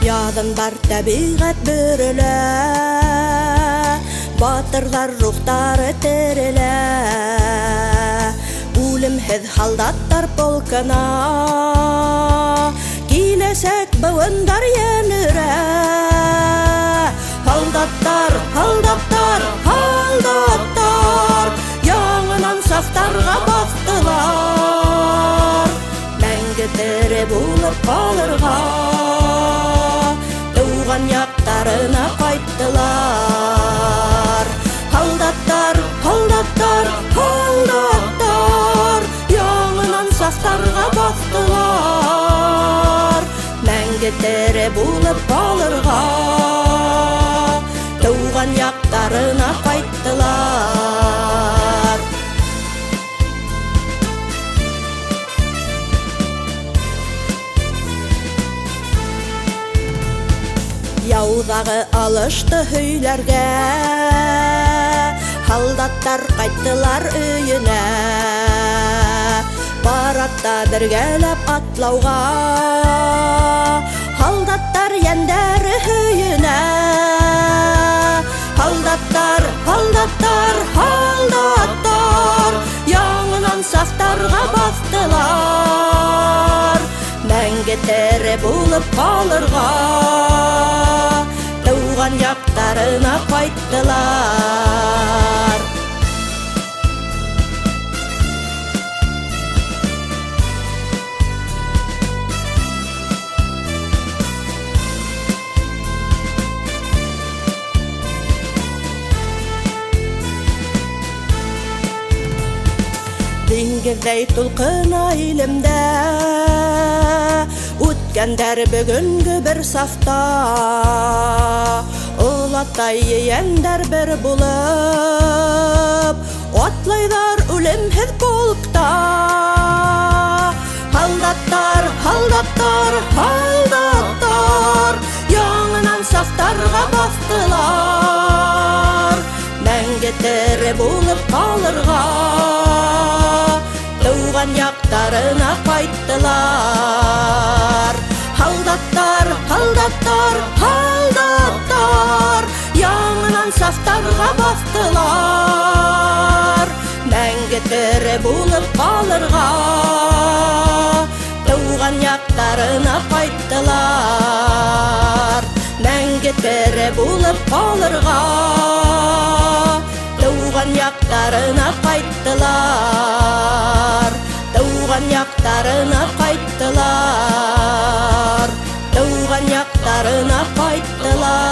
Ядын бар табиғат бүрілі, батырлар рухтары терілі. Үлімхіз халдаттар полкына, келесек бұғындар енірі. Халдаттар, халдаттар, халдаттар, яңынан сафтарға бақтылар. Мәңгі тірі болып қалырға, туған яқтарына қайттылар. Халдаттар, халдаттар, халдаттар, яңынан сафтарға бақтылар. Мәңгі тірі болып қалырға, туған яқтарына қайттылар. Яудағы алышты хөйлерге, халдаттар қайттылар үйіне. Баратта біргелеп атлауға, халдаттар ендері үйіне. Халдаттар, халдаттар, халдаттар, яңынан сафтарға бақтылар. Мәңгі тірі болып қалырға, туған яқтарына қайттылар. Деңгіздей тұлқына илімді, өткендер бүгінгі бір сафта. Ұлаттай ендер бір болып, отлайдар өлімхіз полкта. Халдаттар, халдаттар, халдаттар, яңынан сафтарға бақтылар. Мәңгі тірі болып қалырға, туған яқтарына қайттылар. Халдаттар, халдаттар, халдаттар, яңынан сафтарға бақтылар. Мәңгі тірі болып қалырға, туған яқтарына қайттылар. Мәңгі тірі болып қалырға, туған яқтарына қайттылар. Туған яқтарына қайттылар. Туған яқтарына қайттылар.